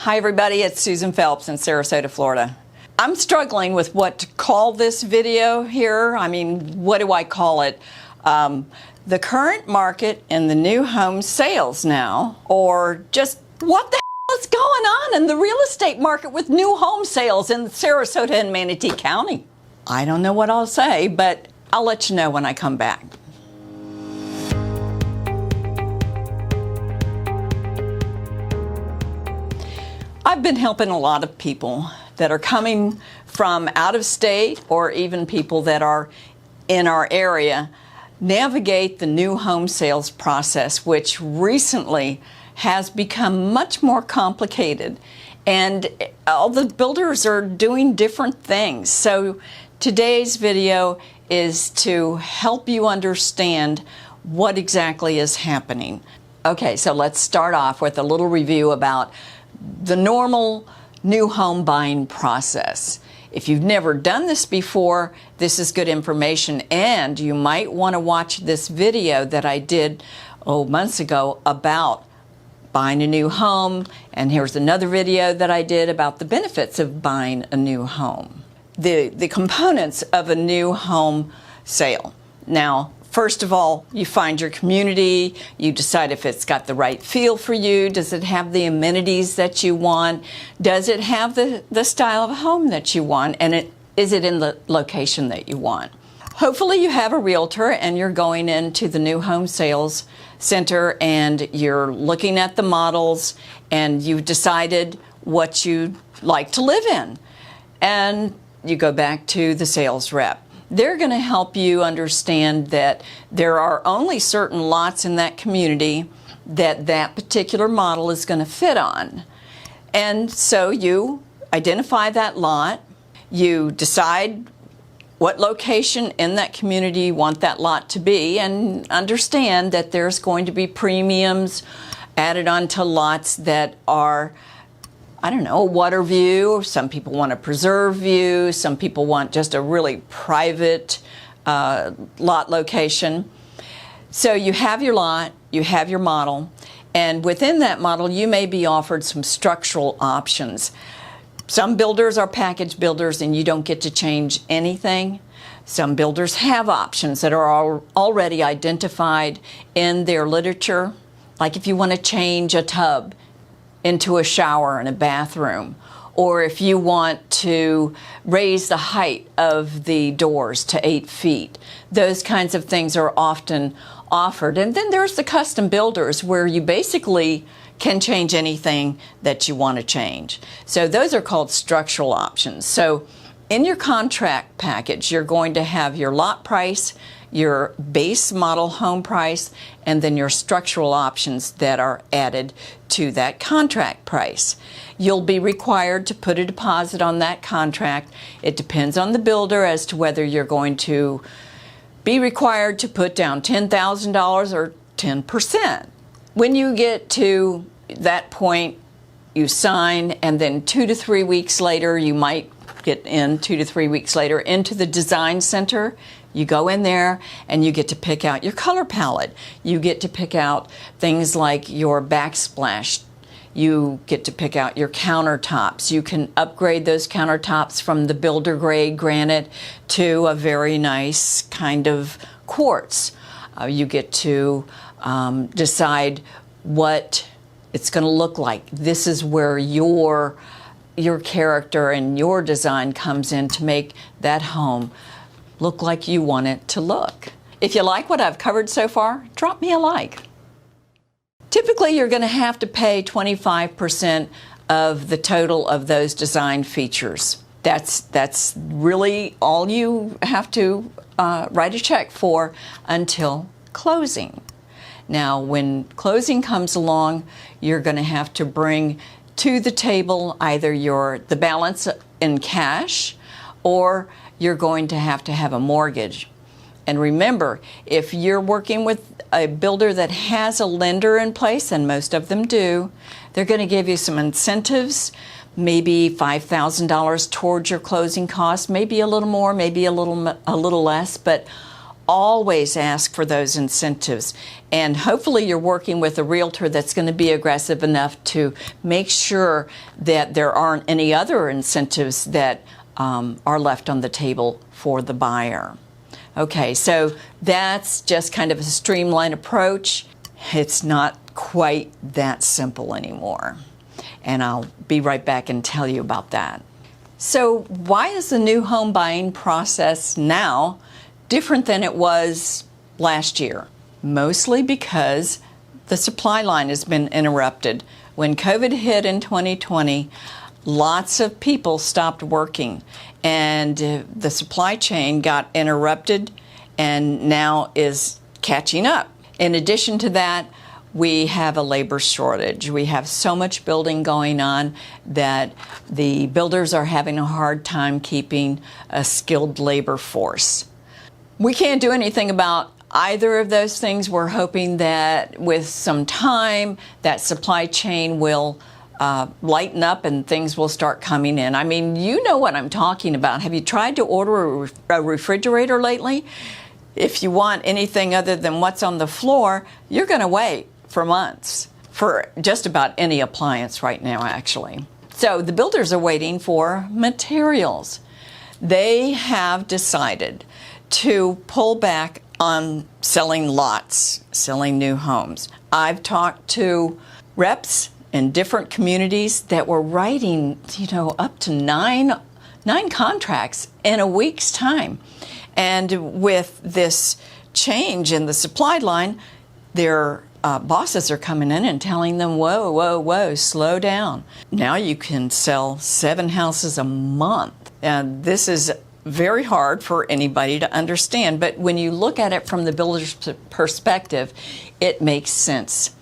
Hi everybody, it's Susan Phelps in Sarasota, Florida. I'm struggling with what to call this video here. I mean, what do I call it? The current market in the new home sales now, or just what the hell is going on in the real estate market with new home sales in Sarasota and Manatee County? I don't know what I'll say, but I'll let you know when I come back. I've been helping a lot of people that are coming from out of state or even people that are in our area navigate the new home sales process, which recently has become much more complicated. And all the builders are doing different things. So today's video is to help you understand what exactly is happening. Okay, so let's start off with a little review about the normal new home buying process. If you've never done this before, this is good information, and you might want to watch this video that I did months ago about buying a new home, and here's another video that I did about the benefits of buying a new home. The components of a new home sale. Now, first of all, you find your community, you decide if it's got the right feel for you, does it have the amenities that you want, does it have the style of home that you want, and is it in the location that you want. Hopefully you have a realtor and you're going into the new home sales center and you're looking at the models and you've decided what you'd like to live in. And you go back to the sales rep. They're going to help you understand that there are only certain lots in that community that that particular model is going to fit on. And so you identify that lot, you decide what location in that community you want that lot to be, and understand that there's going to be premiums added onto lots that are, I don't know, a water view. Some people want a preserve view. Some people want just a really private lot location. So you have your lot, you have your model, and within that model you may be offered some structural options. Some builders are package builders and you don't get to change anything. Some builders have options that are already identified in their literature, like if you want to change a tub into a shower and a bathroom, or if you want to raise the height of the doors to 8 feet. Those kinds of things are often offered. And then there's the custom builders where you basically can change anything that you want to change. So those are called structural options. So in your contract package, you're going to have your lot price, your base model home price, and then your structural options that are added to that contract price. You'll be required to put a deposit on that contract. It depends on the builder as to whether you're going to be required to put down $10,000 or 10%. When you get to that point, you sign, and then 2 to 3 weeks later, you might get in 2 to 3 weeks later into the design center. You go in there and you get to pick out your color palette. You get to pick out things like your backsplash. You get to pick out your countertops. You can upgrade those countertops from the builder grade granite to a very nice kind of quartz. You get to decide what it's going to look like. This is where your character and your design comes in to make that home look like you want it to look. If you like what I've covered so far, drop me a like. Typically, you're going to have to pay 25% of the total of those design features. That's really all you have to write a check for until closing. Now, when closing comes along, you're going to have to bring to the table either the balance in cash, or you're going to have a mortgage. And remember, if you're working with a builder that has a lender in place, and most of them do, they're going to give you some incentives, maybe $5,000 towards your closing costs, maybe a little more, maybe a little less, but always ask for those incentives. And hopefully you're working with a realtor that's going to be aggressive enough to make sure that there aren't any other incentives that are left on the table for the buyer. Okay, so that's just kind of a streamlined approach. It's not quite that simple anymore. And I'll be right back and tell you about that. So why is the new home buying process now different than it was last year? Mostly because the supply line has been interrupted. When COVID hit in 2020, lots of people stopped working and the supply chain got interrupted and now is catching up. In addition to that, we have a labor shortage. We have so much building going on that the builders are having a hard time keeping a skilled labor force. We can't do anything about either of those things. We're hoping that with some time, that supply chain will lighten up and things will start coming in. I mean, you know what I'm talking about. Have you tried to order a refrigerator lately? If you want anything other than what's on the floor, you're going to wait for months for just about any appliance right now, actually. So the builders are waiting for materials. They have decided to pull back on selling lots, selling new homes. I've talked to reps in different communities that were writing, up to nine contracts in a week's time. And with this change in the supply line, their bosses are coming in and telling them, whoa, whoa, whoa, slow down. Now you can sell 7 houses a month. And this is very hard for anybody to understand, but when you look at it from the builder's perspective, it makes sense.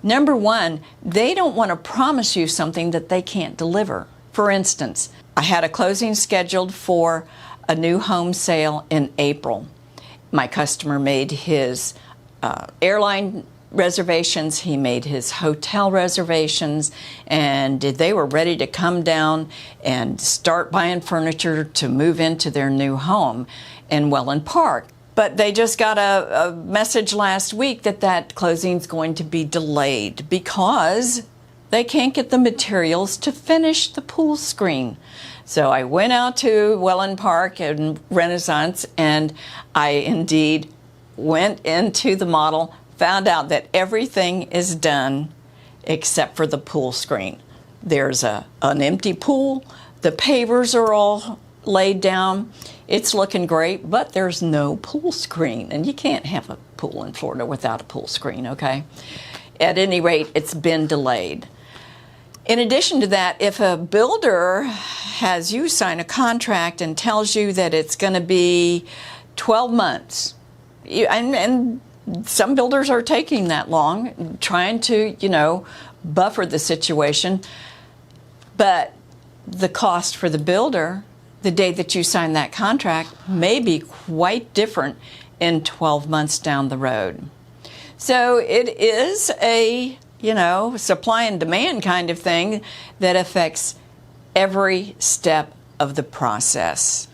Number one, they don't want to promise you something that they can't deliver. For instance, I had a closing scheduled for a new home sale in April. My customer made his airline reservations, he made his hotel reservations, and they were ready to come down and start buying furniture to move into their new home in Welland Park. But they just got a message last week that closing's going to be delayed because they can't get the materials to finish the pool screen. So I went out to Welland Park and Renaissance, and I indeed went into the model, found out that everything is done except for the pool screen. There's an empty pool, the pavers are all laid down, it's looking great, but there's no pool screen, and you can't have a pool in Florida without a pool screen, okay? At any rate, it's been delayed. In addition to that, if a builder has you sign a contract and tells you that it's going to be 12 months, and some builders are taking that long, trying to, buffer the situation. But the cost for the builder, the day that you sign that contract, may be quite different in 12 months down the road. So it is a, supply and demand kind of thing that affects every step of the process.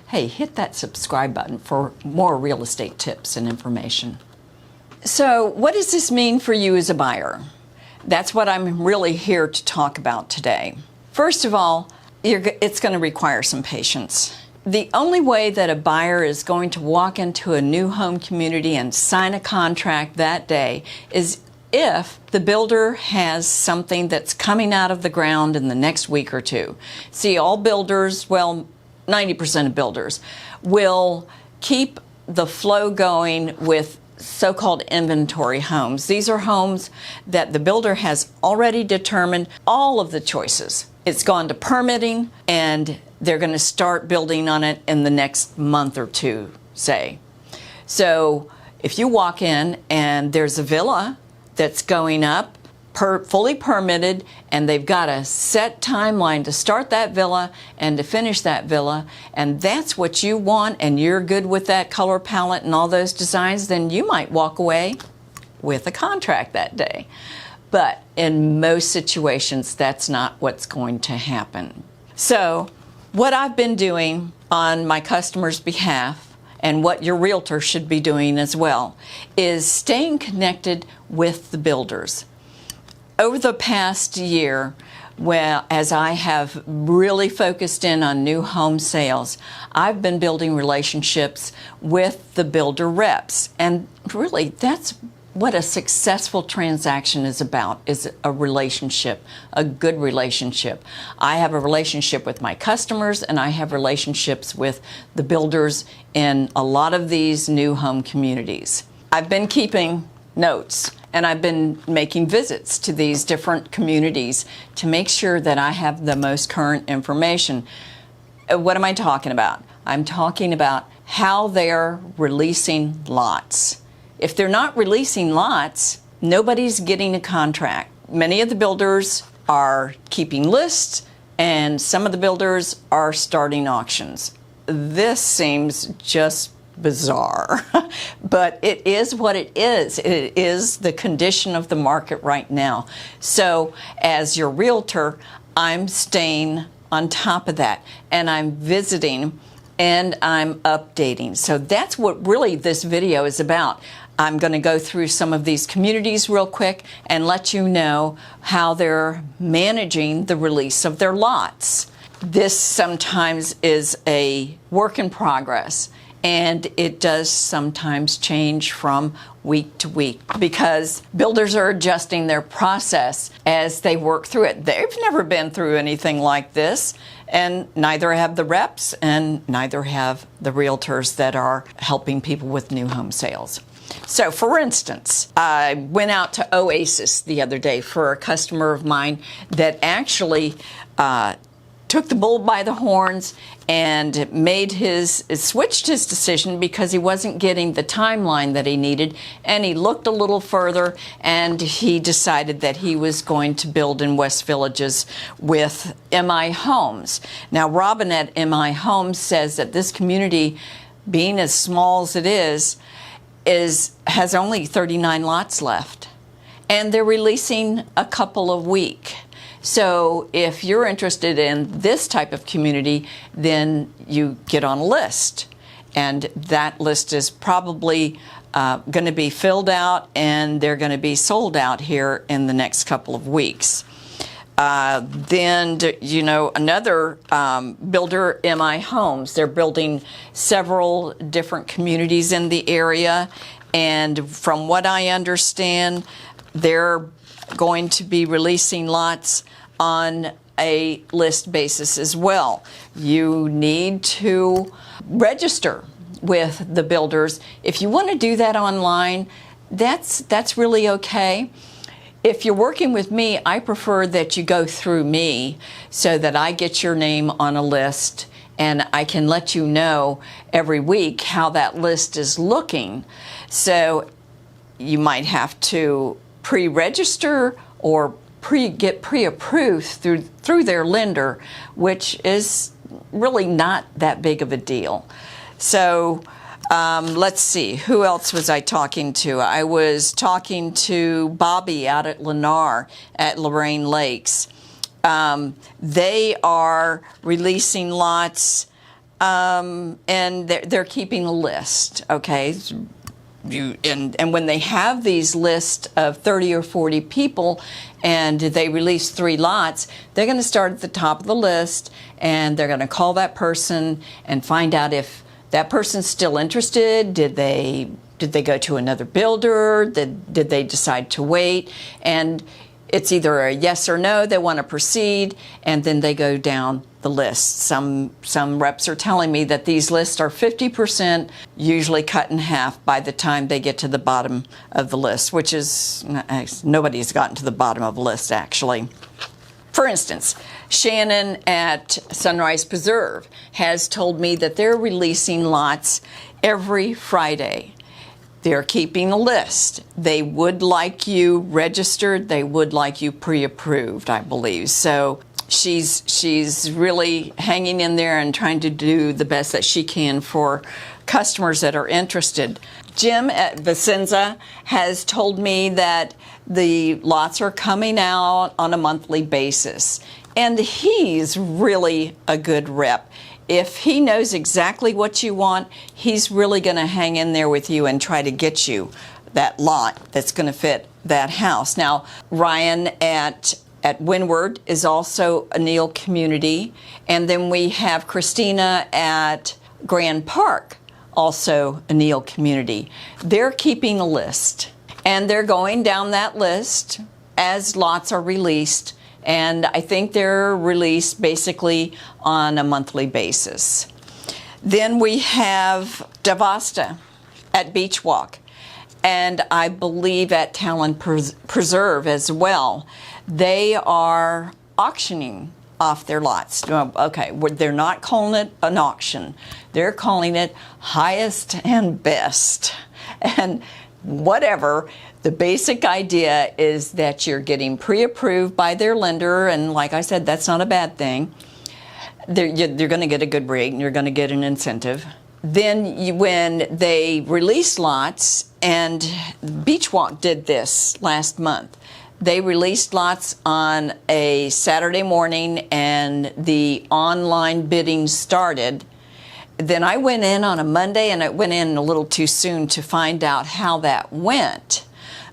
Hey, hit that subscribe button for more real estate tips and information. So what does this mean for you as a buyer? That's what I'm really here to talk about today. First of all, it's going to require some patience. The only way that a buyer is going to walk into a new home community and sign a contract that day is if the builder has something that's coming out of the ground in the next week or two. See, all builders, 90% of builders will keep the flow going with so-called inventory homes. These are homes that the builder has already determined all of the choices. It's gone to permitting, and they're going to start building on it in the next month or two, say. So if you walk in and there's a villa that's going up, fully permitted, and they've got a set timeline to start that villa and to finish that villa, and that's what you want, and you're good with that color palette and all those designs, then you might walk away with a contract that day. But in most situations, that's not what's going to happen. So what I've been doing on my customers' behalf and what your realtor should be doing as well, is staying connected with the builders. Over the past year, as I have really focused in on new home sales, I've been building relationships with the builder reps. And really, that's what a successful transaction is about, is a relationship, a good relationship. I have a relationship with my customers, and I have relationships with the builders in a lot of these new home communities. I've been keeping notes, and I've been making visits to these different communities to make sure that I have the most current information. What am I talking about? I'm talking about how they're releasing lots. If they're not releasing lots, nobody's getting a contract. Many of the builders are keeping lists, and some of the builders are starting auctions. This seems just bizarre, but it is what it is. It is the condition of the market right now. So as your realtor, I'm staying on top of that, and I'm visiting and I'm updating. So that's what really this video is about. I'm going to go through some of these communities real quick and let you know how they're managing the release of their lots. This sometimes is a work in progress, and it does sometimes change from week to week because builders are adjusting their process as they work through it. They've never been through anything like this, and neither have the reps and neither have the realtors that are helping people with new home sales. So, for instance, I went out to Oasis the other day for a customer of mine that actually took the bull by the horns and switched his decision because he wasn't getting the timeline that he needed, and he looked a little further and he decided that he was going to build in West Villages with MI Homes. Now, Robin at MI Homes says that this community, being as small as it has only 39 lots left, and they're releasing a couple a week. So if you're interested in this type of community, then you get on a list, and that list is probably going to be filled out, and they're going to be sold out here in the next couple of weeks. Then, you know, another builder, MI Homes, they're building several different communities in the area, and from what I understand, they're going to be releasing lots on a list basis as well. You need to register with the builders. If you want to do that online, that's really okay. If you're working with me, I prefer that you go through me so that I get your name on a list, and I can let you know every week how that list is looking. So you might have to pre-register or get pre-approved through their lender, which is really not that big of a deal. So let's see, who else was I talking to? I was talking to Bobby out at Lennar at Lorraine Lakes. They are releasing lots, and they're keeping a list, okay? And when they have these lists of 30 or 40 people and they release 3 lots, they're going to start at the top of the list, and they're going to call that person and find out if that person's still interested. Did they go to another builder? Did they decide to wait? And it's either a yes or no, they want to proceed, and then they go down the list. Some reps are telling me that these lists are 50% usually cut in half by the time they get to the bottom of the list, which is, nobody's gotten to the bottom of the list actually. For instance, Shannon at Sunrise Preserve has told me that they're releasing lots every Friday. They're keeping a list. They would like you registered. They would like you pre-approved, I believe. So she's really hanging in there and trying to do the best that she can for customers that are interested. Jim at Vicenza has told me that the lots are coming out on a monthly basis, and he's really a good rep. if he knows exactly what you want, he's really going to hang in there with you and try to get you that lot that's going to fit that house. Now, Ryan at Windward is also a Neal community, and then we have Christina at Grand Park, also a Neal community. They're keeping a list, and they're going down that list as lots are released, and I think they're released basically on a monthly basis. Then we have Davasta at Beach Walk, and I believe at Talon Preserve as well. They are auctioning off their lots. Okay, they're not calling it an auction. They're calling it highest and best. And whatever, the basic idea is that you're getting pre-approved by their lender, and like I said, that's not a bad thing. They're going to get a good rate, and you're going to get an incentive. Then when they release lots, and Beach Walk did this last month, they released lots on a Saturday morning, and the online bidding started. Then I went in on a Monday, and I went in a little too soon to find out how that went.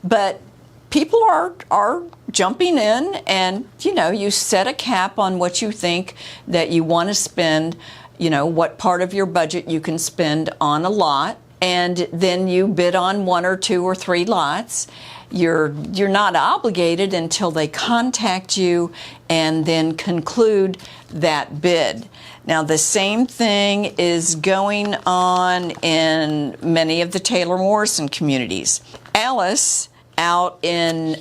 But people are jumping in, and you set a cap on what you think that you want to spend, what part of your budget you can spend on a lot, and then you bid on 1 or 2 or 3 lots. You're not obligated until they contact you and then conclude that bid. Now, the same thing is going on in many of the Taylor Morrison communities. Alice out in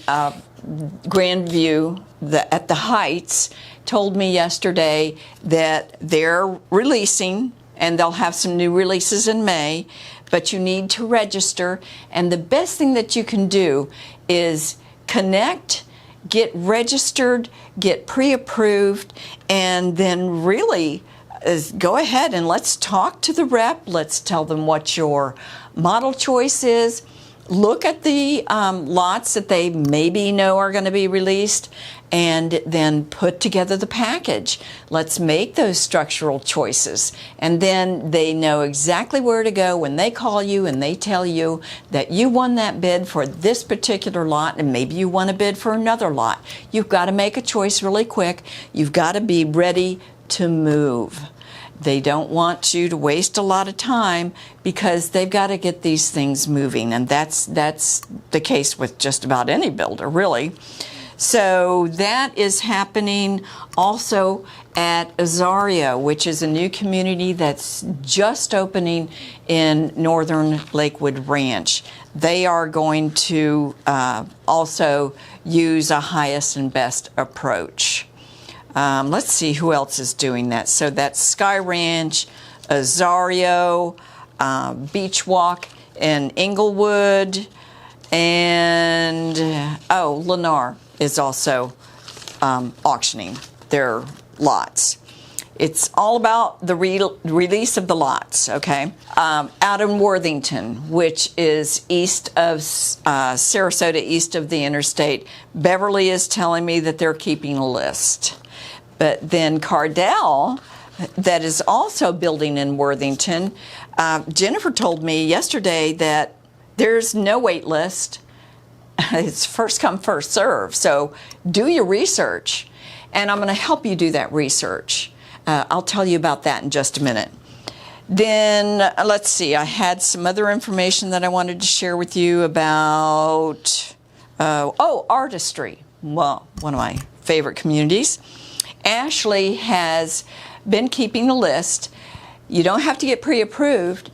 Grandview at the Heights told me yesterday that they're releasing, and they'll have some new releases in May, but you need to register. And the best thing that you can do is connect, get registered, get pre-approved, and then really go ahead and let's talk to the rep. Let's tell them what your model choice is. Look at the lots that they maybe know are going to be released, and then put together the package. Let's make those structural choices, and then they know exactly where to go when they call you and they tell you that you won that bid for this particular lot, and maybe you want to bid for another lot. You've got to make a choice really quick. You've got to be ready to move. They don't want you to waste a lot of time because they've got to get these things moving, and that's the case with just about any builder, really. So that is happening also at Azario, which is a new community that's just opening in northern Lakewood Ranch. They are going to also use a highest and best approach. Let's see who else is doing that. So that's Sky Ranch, Azario, Beach Walk in Inglewood, and Lennar is also auctioning their lots. It's all about the release of the lots, okay? Out in Worthington, which is east of Sarasota, east of the interstate, Beverly is telling me that they're keeping a list. But then Cardell, that is also building in Worthington, Jennifer told me yesterday that there's no wait list. It's first come, first serve. So do your research, and I'm going to help you do that research. I'll tell you about that in just a minute. Then let's see, I had some other information that I wanted to share with you about, artistry. Well, one of my favorite communities. Ashley has been keeping a list. You don't have to get pre-approved,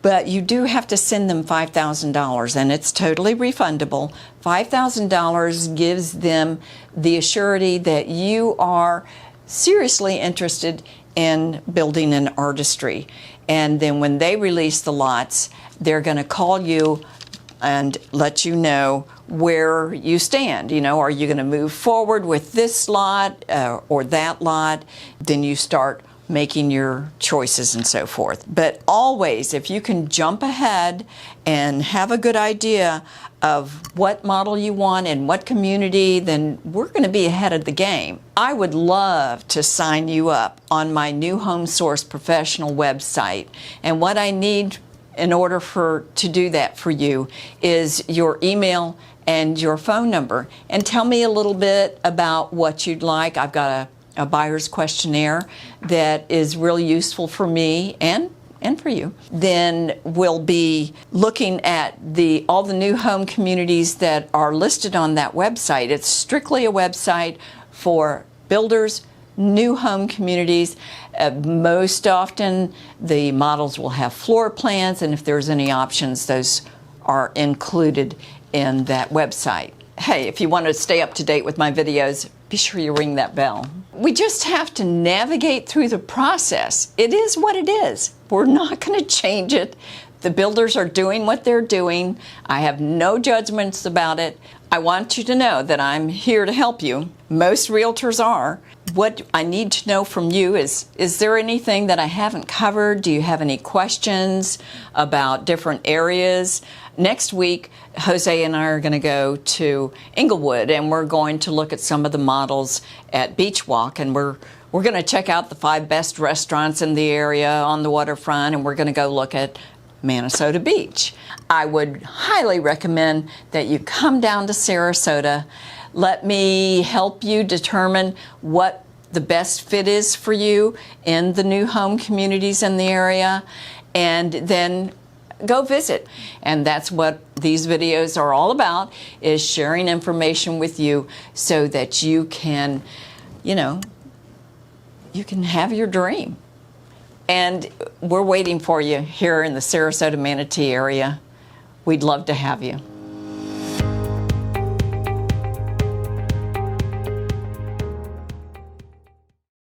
but you do have to send them $5,000, and it's totally refundable. $5,000 gives them the assurity that you are seriously interested in building an artistry. And then when they release the lots, they're going to call you and let you know where you stand. Are you going to move forward with this lot or that lot? Then you start making your choices and so forth. But always, if you can jump ahead and have a good idea of what model you want and what community, then we're going to be ahead of the game. I would love to sign you up on my New Home Source professional website. And what I need in order to do that for you is your email and your phone number. And tell me a little bit about what you'd like. I've got a buyer's questionnaire that is really useful for me and for you. Then we'll be looking at all the new home communities that are listed on that website. It's strictly a website for builders, new home communities. Most often the models will have floor plans, and if there's any options, those are included in that website. Hey, if you want to stay up to date with my videos, be sure you ring that bell. We just have to navigate through the process. It is what it is. We're not going to change it. The builders are doing what they're doing. I have no judgments about it. I want you to know that I'm here to help you. Most realtors are. What I need to know from you is there anything that I haven't covered? Do you have any questions about different areas? Next week, Jose and I are going to go to Inglewood, and we're going to look at some of the models at Beach Walk, and we're going to check out the 5 best restaurants in the area on the waterfront, and we're going to go look at Minnesota Beach. I would highly recommend that you come down to Sarasota. Let me help you determine what the best fit is for you in the new home communities in the area, and then go visit. And that's what these videos are all about, is sharing information with you so that you can, you can have your dream. And we're waiting for you here in the Sarasota, Manatee area. We'd love to have you.